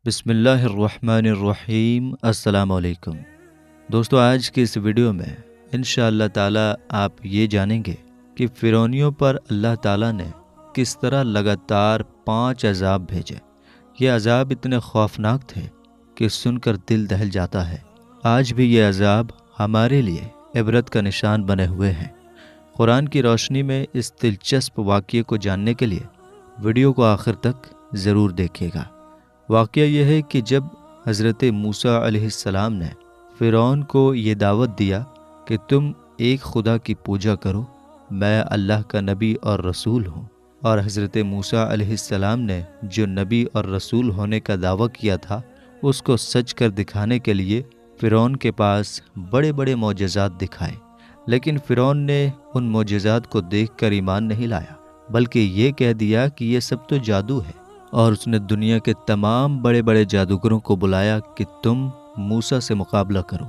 بسم اللہ الرحمن الرحیم۔ السلام علیکم دوستو، آج کی اس ویڈیو میں انشاءاللہ تعالی آپ یہ جانیں گے کہ فرعونیوں پر اللہ تعالیٰ نے کس طرح لگاتار 5 عذاب بھیجے۔ یہ عذاب اتنے خوفناک تھے کہ سن کر دل دہل جاتا ہے۔ آج بھی یہ عذاب ہمارے لیے عبرت کا نشان بنے ہوئے ہیں۔ قرآن کی روشنی میں اس دلچسپ واقعے کو جاننے کے لیے ویڈیو کو آخر تک ضرور دیکھیے گا۔ واقعہ یہ ہے کہ جب حضرت موسیٰ علیہ السلام نے فرعون کو یہ دعوت دیا کہ تم ایک خدا کی پوجا کرو، میں اللہ کا نبی اور رسول ہوں، اور حضرت موسیٰ علیہ السلام نے جو نبی اور رسول ہونے کا دعویٰ کیا تھا اس کو سچ کر دکھانے کے لیے فرعون کے پاس بڑے بڑے معجزات دکھائے، لیکن فرعون نے ان معجزات کو دیکھ کر ایمان نہیں لایا، بلکہ یہ کہہ دیا کہ یہ سب تو جادو ہے، اور اس نے دنیا کے تمام بڑے بڑے جادوگروں کو بلایا کہ تم موسیٰ سے مقابلہ کرو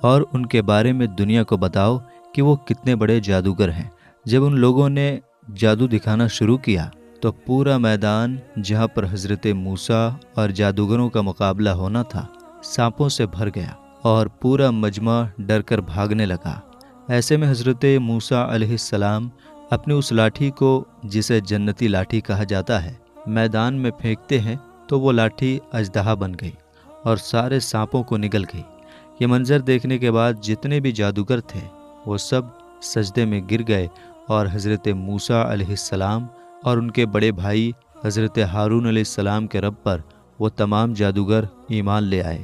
اور ان کے بارے میں دنیا کو بتاؤ کہ وہ کتنے بڑے جادوگر ہیں۔ جب ان لوگوں نے جادو دکھانا شروع کیا تو پورا میدان جہاں پر حضرت موسیٰ اور جادوگروں کا مقابلہ ہونا تھا سانپوں سے بھر گیا اور پورا مجمع ڈر کر بھاگنے لگا۔ ایسے میں حضرت موسیٰ علیہ السلام اپنی اس لاٹھی کو، جسے جنتی لاٹھی کہا جاتا ہے، میدان میں پھینکتے ہیں تو وہ لاٹھی اژدہا بن گئی اور سارے سانپوں کو نگل گئی۔ یہ منظر دیکھنے کے بعد جتنے بھی جادوگر تھے وہ سب سجدے میں گر گئے اور حضرت موسیٰ علیہ السلام اور ان کے بڑے بھائی حضرت ہارون علیہ السلام کے رب پر وہ تمام جادوگر ایمان لے آئے۔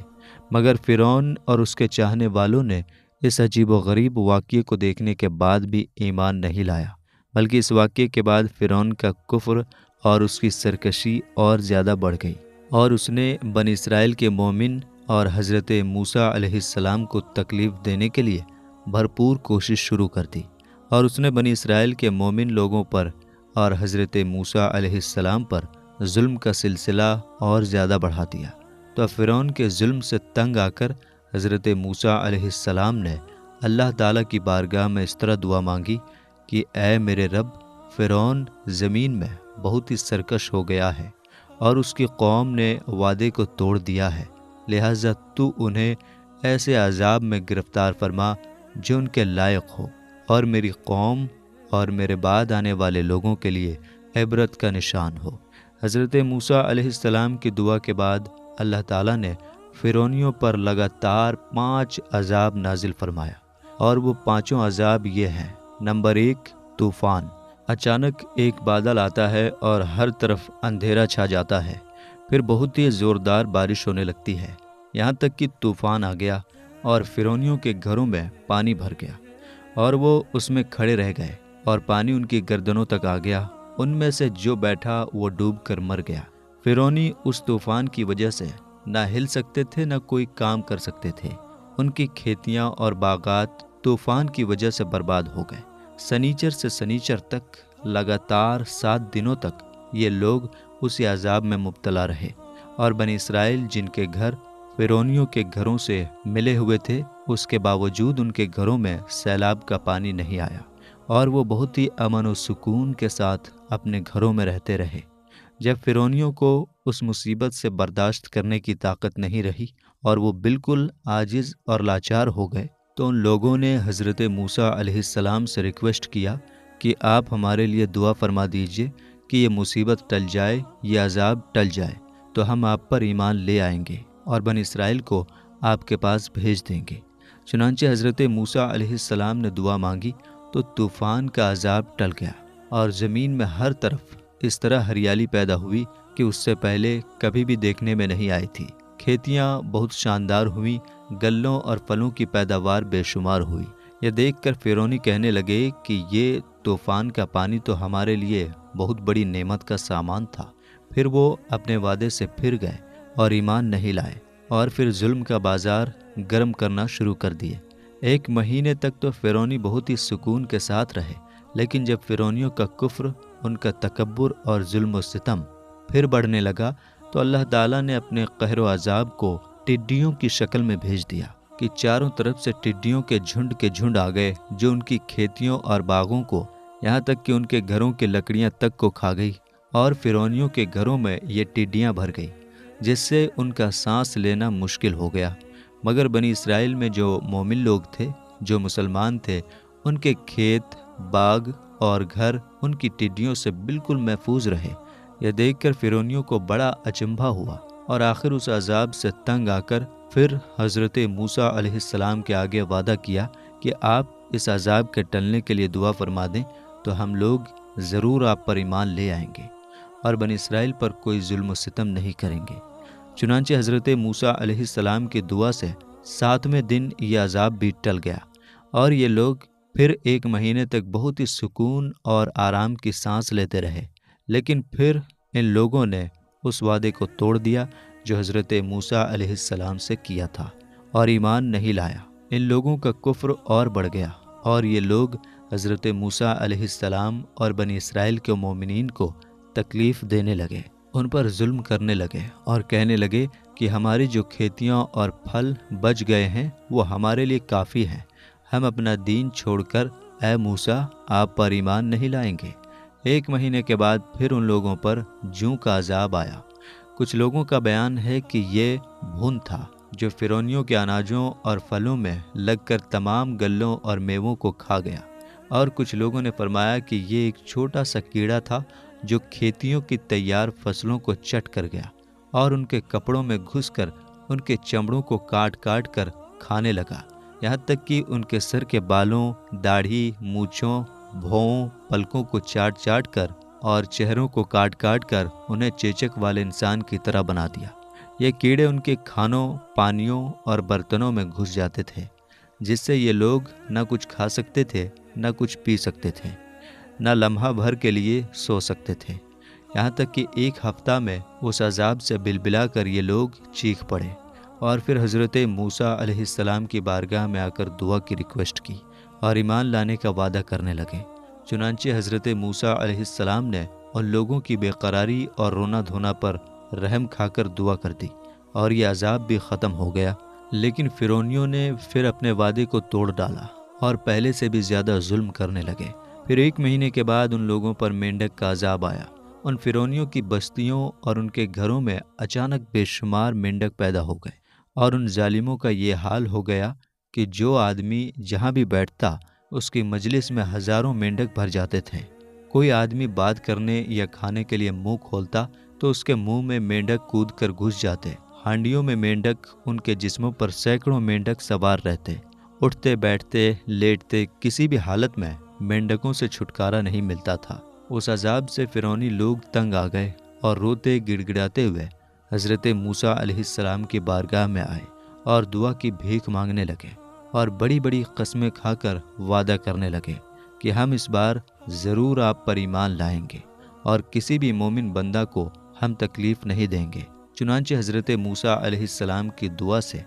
مگر فرعون اور اس کے چاہنے والوں نے اس عجیب و غریب واقعے کو دیکھنے کے بعد بھی ایمان نہیں لایا، بلکہ اس واقعے کے بعد فرعون کا کفر اور اس کی سرکشی اور زیادہ بڑھ گئی، اور اس نے بنی اسرائیل کے مومن اور حضرت موسیٰ علیہ السلام کو تکلیف دینے کے لیے بھرپور کوشش شروع کر دی، اور اس نے بنی اسرائیل کے مومن لوگوں پر اور حضرت موسیٰ علیہ السلام پر ظلم کا سلسلہ اور زیادہ بڑھا دیا۔ تو فرعون کے ظلم سے تنگ آ کر حضرت موسیٰ علیہ السلام نے اللہ تعالیٰ کی بارگاہ میں اس طرح دعا مانگی کہ اے میرے رب، فرعون زمین میں بہت ہی سرکش ہو گیا ہے اور اس کی قوم نے وعدے کو توڑ دیا ہے، لہٰذا تو انہیں ایسے عذاب میں گرفتار فرما جو ان کے لائق ہو، اور میری قوم اور میرے بعد آنے والے لوگوں کے لیے عبرت کا نشان ہو۔ حضرت موسیٰ علیہ السلام کی دعا کے بعد اللہ تعالیٰ نے فرعونیوں پر لگاتار 5 عذاب نازل فرمایا، اور وہ 5 عذاب یہ ہیں۔ نمبر 1، طوفان۔ اچانک ایک بادل آتا ہے اور ہر طرف اندھیرا چھا جاتا ہے، پھر بہت ہی زوردار بارش ہونے لگتی ہے، یہاں تک کہ طوفان آ گیا اور فرعونیوں کے گھروں میں پانی بھر گیا، اور وہ اس میں کھڑے رہ گئے، اور پانی ان کی گردنوں تک آ گیا، ان میں سے جو بیٹھا وہ ڈوب کر مر گیا۔ فرعونی اس طوفان کی وجہ سے نہ ہل سکتے تھے، نہ کوئی کام کر سکتے تھے۔ ان کی کھیتیاں اور باغات طوفان کی وجہ سے برباد ہو گئے۔ سنیچر سے سنیچر تک لگاتار 7 دنوں تک یہ لوگ اسی عذاب میں مبتلا رہے، اور بنی اسرائیل جن کے گھر فرعونیوں کے گھروں سے ملے ہوئے تھے، اس کے باوجود ان کے گھروں میں سیلاب کا پانی نہیں آیا، اور وہ بہت ہی امن و سکون کے ساتھ اپنے گھروں میں رہتے رہے۔ جب فرعونیوں کو اس مصیبت سے برداشت کرنے کی طاقت نہیں رہی اور وہ بالکل عاجز اور لاچار ہو گئے، تو ان لوگوں نے حضرت موسیٰ علیہ السلام سے ریکویسٹ کیا کہ آپ ہمارے لیے دعا فرما دیجئے کہ یہ مصیبت ٹل جائے، یہ عذاب ٹل جائے، تو ہم آپ پر ایمان لے آئیں گے اور بنی اسرائیل کو آپ کے پاس بھیج دیں گے۔ چنانچہ حضرت موسیٰ علیہ السلام نے دعا مانگی تو طوفان کا عذاب ٹل گیا، اور زمین میں ہر طرف اس طرح ہریالی پیدا ہوئی کہ اس سے پہلے کبھی بھی دیکھنے میں نہیں آئی تھی۔ کھیتیاں بہت شاندار ہوئیں، گلوں اور پھلوں کی پیداوار بے شمار ہوئی۔ یہ دیکھ کر فرعونی کہنے لگے کہ یہ طوفان کا پانی تو ہمارے لیے بہت بڑی نعمت کا سامان تھا۔ پھر وہ اپنے وعدے سے پھر گئے اور ایمان نہیں لائے، اور پھر ظلم کا بازار گرم کرنا شروع کر دیے۔ 1 مہینے تک تو فرعونی بہت ہی سکون کے ساتھ رہے، لیکن جب فرعونیوں کا کفر، ان کا تکبر اور ظلم و ستم پھر بڑھنے لگا تو اللہ تعالیٰ نے اپنے قہر و عذاب کو ٹڈیوں کی شکل میں بھیج دیا کہ چاروں طرف سے ٹڈیوں کے جھنڈ آ گئے، جو ان کی کھیتیوں اور باغوں کو، یہاں تک کہ ان کے گھروں کی لکڑیاں تک کو کھا گئی، اور فرعونیوں کے گھروں میں یہ ٹڈیاں بھر گئی۔ جس سے ان کا سانس لینا مشکل ہو گیا۔ مگر بنی اسرائیل میں جو مومن لوگ تھے، جو مسلمان تھے، ان کے کھیت، باغ اور گھر ان کی ٹڈیوں سے بالکل محفوظ رہے۔ یہ دیکھ کر فرعونیوں کو بڑا اچنبھا ہوا، اور آخر اس عذاب سے تنگ آ کر پھر حضرت موسیٰ علیہ السلام کے آگے وعدہ کیا کہ آپ اس عذاب کے ٹلنے کے لیے دعا فرما دیں تو ہم لوگ ضرور آپ پر ایمان لے آئیں گے اور بنی اسرائیل پر کوئی ظلم و ستم نہیں کریں گے۔ چنانچہ حضرت موسیٰ علیہ السلام کی دعا سے 7ویں دن یہ عذاب بھی ٹل گیا، اور یہ لوگ پھر 1 مہینے تک بہت ہی سکون اور آرام کی سانس لیتے رہے۔ لیکن پھر ان لوگوں نے اس وعدے کو توڑ دیا جو حضرت موسیٰ علیہ السلام سے کیا تھا، اور ایمان نہیں لایا۔ ان لوگوں کا کفر اور بڑھ گیا، اور یہ لوگ حضرت موسیٰ علیہ السلام اور بنی اسرائیل کے مومنین کو تکلیف دینے لگے، ان پر ظلم کرنے لگے، اور کہنے لگے کہ ہماری جو کھیتیاں اور پھل بچ گئے ہیں وہ ہمارے لیے کافی ہیں، ہم اپنا دین چھوڑ کر اے موسیٰ آپ پر ایمان نہیں لائیں گے۔ 1 مہینے کے بعد پھر ان لوگوں پر جوں کا عذاب آیا۔ کچھ لوگوں کا بیان ہے کہ یہ بھون تھا جو فرعونیوں کے اناجوں اور پھلوں میں لگ کر تمام گلوں اور میووں کو کھا گیا، اور کچھ لوگوں نے فرمایا کہ یہ ایک چھوٹا سا کیڑا تھا جو کھیتیوں کی تیار فصلوں کو چٹ کر گیا اور ان کے کپڑوں میں گھس کر ان کے چمڑوں کو کاٹ کاٹ کر کھانے لگا، یہاں تک کہ ان کے سر کے بالوں، داڑھی، مونچھوں، بھوؤں، پلکوں کو چاٹ چاٹ کر اور چہروں کو کاٹ کاٹ کر انہیں چیچک والے انسان کی طرح بنا دیا۔ یہ کیڑے ان کے کھانوں، پانیوں اور برتنوں میں گھس جاتے تھے، جس سے یہ لوگ نہ کچھ کھا سکتے تھے، نہ کچھ پی سکتے تھے، نہ لمحہ بھر کے لیے سو سکتے تھے، یہاں تک کہ 1 ہفتہ میں اس عذاب سے بلبلا کر یہ لوگ چیخ پڑے، اور پھر حضرت موسیٰ علیہ السلام کی بارگاہ میں آ کر دعا کی ریکویسٹ کی اور ایمان لانے کا وعدہ کرنے لگے۔ چنانچہ حضرت موسیٰ علیہ السلام نے ان لوگوں کی بے قراری اور رونا دھونا پر رحم کھا کر دعا کر دی، اور یہ عذاب بھی ختم ہو گیا۔ لیکن فرعونیوں نے پھر اپنے وعدے کو توڑ ڈالا اور پہلے سے بھی زیادہ ظلم کرنے لگے۔ پھر 1 مہینے کے بعد ان لوگوں پر مینڈک کا عذاب آیا۔ ان فرعونیوں کی بستیوں اور ان کے گھروں میں اچانک بے شمار مینڈک پیدا ہو گئے، اور ان ظالموں کا یہ حال ہو گیا کہ جو آدمی جہاں بھی بیٹھتا اس کی مجلس میں ہزاروں مینڈک بھر جاتے تھے۔ کوئی آدمی بات کرنے یا کھانے کے لیے منہ کھولتا تو اس کے منہ میں مینڈک کود کر گھس جاتے۔ ہانڈیوں میں مینڈک، ان کے جسموں پر سینکڑوں مینڈک سوار رہتے، اٹھتے بیٹھتے لیٹتے، کسی بھی حالت میں مینڈکوں سے چھٹکارا نہیں ملتا تھا۔ اس عذاب سے فرعونی لوگ تنگ آ گئے اور روتے گڑ گڑاتے ہوئے حضرت موسیٰ علیہ السلام کی بارگاہ میں آئے اور دعا کی بھیک مانگنے لگے، اور بڑی بڑی قسمیں کھا کر وعدہ کرنے لگے کہ ہم اس بار ضرور آپ پر ایمان لائیں گے اور کسی بھی مومن بندہ کو ہم تکلیف نہیں دیں گے۔ چنانچہ حضرت موسیٰ علیہ السلام کی دعا سے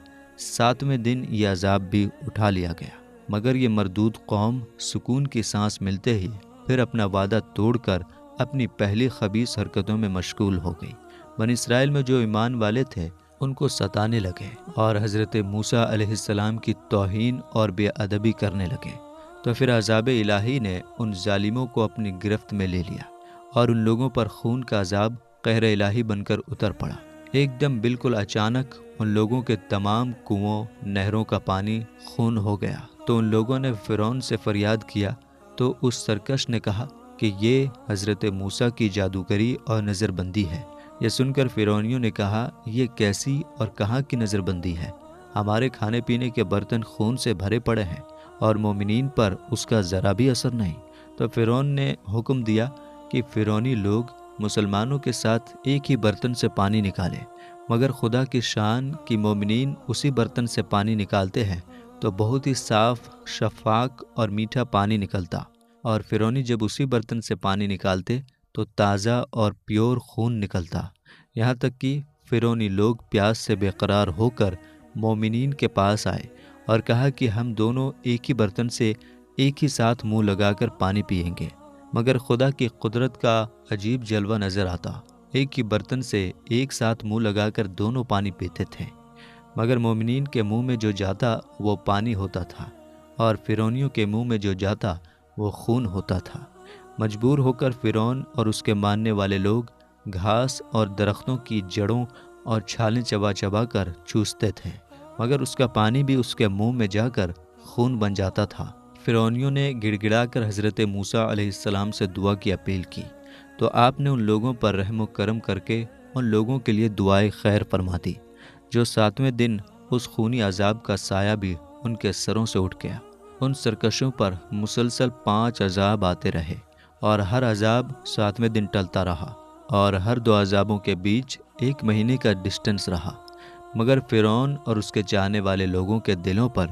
7ویں دن یہ عذاب بھی اٹھا لیا گیا، مگر یہ مردود قوم سکون کی سانس ملتے ہی پھر اپنا وعدہ توڑ کر اپنی پہلی خبیث حرکتوں میں مشغول ہو گئی۔ بنی اسرائیل میں جو ایمان والے تھے ان کو ستانے لگے اور حضرت موسیٰ علیہ السلام کی توہین اور بے ادبی کرنے لگے۔ تو پھر عذاب الہی نے ان ظالموں کو اپنی گرفت میں لے لیا، اور ان لوگوں پر خون کا عذاب قہر الہی بن کر اتر پڑا۔ ایک دم بالکل اچانک ان لوگوں کے تمام کنووں، نہروں کا پانی خون ہو گیا۔ تو ان لوگوں نے فرعون سے فریاد کیا، تو اس سرکش نے کہا کہ یہ حضرت موسیٰ کی جادوگری اور نظر بندی ہے۔ یہ سن کر فرعونیوں نے کہا، یہ کیسی اور کہاں کی نظر بندی ہے؟ ہمارے کھانے پینے کے برتن خون سے بھرے پڑے ہیں اور مومنین پر اس کا ذرا بھی اثر نہیں۔ تو فرعون نے حکم دیا کہ فرعونی لوگ مسلمانوں کے ساتھ ایک ہی برتن سے پانی نکالے، مگر خدا کی شان کی مومنین اسی برتن سے پانی نکالتے ہیں تو بہت ہی صاف، شفاف اور میٹھا پانی نکلتا، اور فرعونی جب اسی برتن سے پانی نکالتے تو تازہ اور پیور خون نکلتا، یہاں تک کہ فرعونی لوگ پیاس سے بے قرار ہو کر مومنین کے پاس آئے اور کہا کہ ہم دونوں ایک ہی برتن سے ایک ہی ساتھ منہ لگا کر پانی پئیں گے، مگر خدا کی قدرت کا عجیب جلوہ نظر آتا۔ ایک ہی برتن سے ایک ساتھ منہ لگا کر دونوں پانی پیتے تھے، مگر مومنین کے منہ میں جو جاتا وہ پانی ہوتا تھا، اور فرعونیوں کے منہ میں جو جاتا وہ خون ہوتا تھا۔ مجبور ہو کر فرعون اور اس کے ماننے والے لوگ گھاس اور درختوں کی جڑوں اور چھالیں چبا چبا کر چوستے تھے، مگر اس کا پانی بھی اس کے منہ میں جا کر خون بن جاتا تھا۔ فرعونیوں نے گڑ گڑا کر حضرت موسیٰ علیہ السلام سے دعا کی اپیل کی، تو آپ نے ان لوگوں پر رحم و کرم کر کے ان لوگوں کے لیے دعائے خیر فرما دی، جو 7ویں دن اس خونی عذاب کا سایہ بھی ان کے سروں سے اٹھ گیا۔ ان سرکشوں پر مسلسل 5 عذاب آتے رہے، اور ہر عذاب 7ویں دن ٹلتا رہا، اور ہر 2 عذابوں کے بیچ 1 مہینے کا ڈسٹنس رہا۔ مگر فرعون اور اس کے چاہنے والے لوگوں کے دلوں پر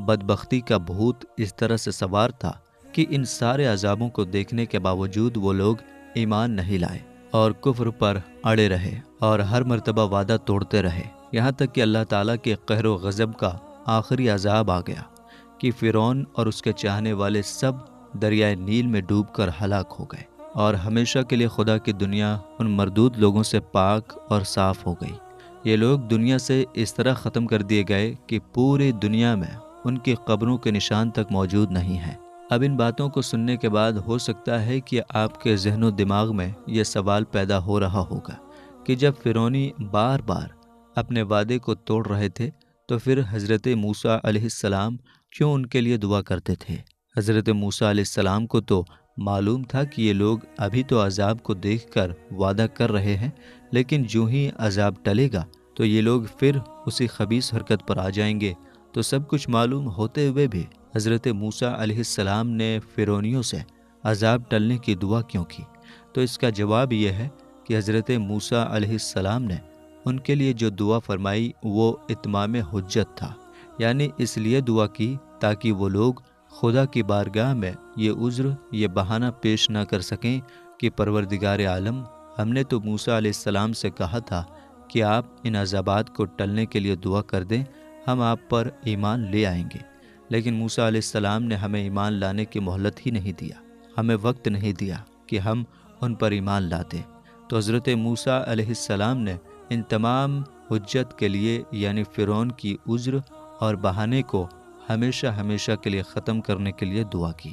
بدبختی کا بھوت اس طرح سے سوار تھا کہ ان سارے عذابوں کو دیکھنے کے باوجود وہ لوگ ایمان نہیں لائے اور کفر پر اڑے رہے، اور ہر مرتبہ وعدہ توڑتے رہے، یہاں تک کہ اللہ تعالیٰ کے قہر و غضب کا آخری عذاب آ گیا کہ فرعون اور اس کے چاہنے والے سب دریائے نیل میں ڈوب کر ہلاک ہو گئے، اور ہمیشہ کے لیے خدا کی دنیا ان مردود لوگوں سے پاک اور صاف ہو گئی۔ یہ لوگ دنیا سے اس طرح ختم کر دیے گئے کہ پوری دنیا میں ان کی قبروں کے نشان تک موجود نہیں ہیں۔ اب ان باتوں کو سننے کے بعد ہو سکتا ہے کہ آپ کے ذہن و دماغ میں یہ سوال پیدا ہو رہا ہوگا کہ جب فرعونی بار بار اپنے وعدے کو توڑ رہے تھے تو پھر حضرت موسیٰ علیہ السلام کیوں ان کے لیے دعا کرتے تھے؟ حضرت موسیٰ علیہ السلام کو تو معلوم تھا کہ یہ لوگ ابھی تو عذاب کو دیکھ کر وعدہ کر رہے ہیں، لیکن جو ہی عذاب ٹلے گا تو یہ لوگ پھر اسی خبیث حرکت پر آ جائیں گے۔ تو سب کچھ معلوم ہوتے ہوئے بھی حضرت موسیٰ علیہ السلام نے فرعونیوں سے عذاب ٹلنے کی دعا کیوں کی؟ تو اس کا جواب یہ ہے کہ حضرت موسیٰ علیہ السلام نے ان کے لیے جو دعا فرمائی وہ اتمام حجت تھا، یعنی اس لیے دعا کی تاکہ وہ لوگ خدا کی بارگاہ میں یہ عذر، یہ بہانہ پیش نہ کر سکیں کہ پروردگار عالم، ہم نے تو موسیٰ علیہ السلام سے کہا تھا کہ آپ ان عذابات کو ٹلنے کے لیے دعا کر دیں، ہم آپ پر ایمان لے آئیں گے، لیکن موسیٰ علیہ السلام نے ہمیں ایمان لانے کی مہلت ہی نہیں دیا، ہمیں وقت نہیں دیا کہ ہم ان پر ایمان لاتے۔ تو حضرت موسیٰ علیہ السلام نے ان تمام حجت کے لیے، یعنی فرعون کی عذر اور بہانے کو ہمیشہ ہمیشہ کے لیے ختم کرنے کے لیے دعا کی۔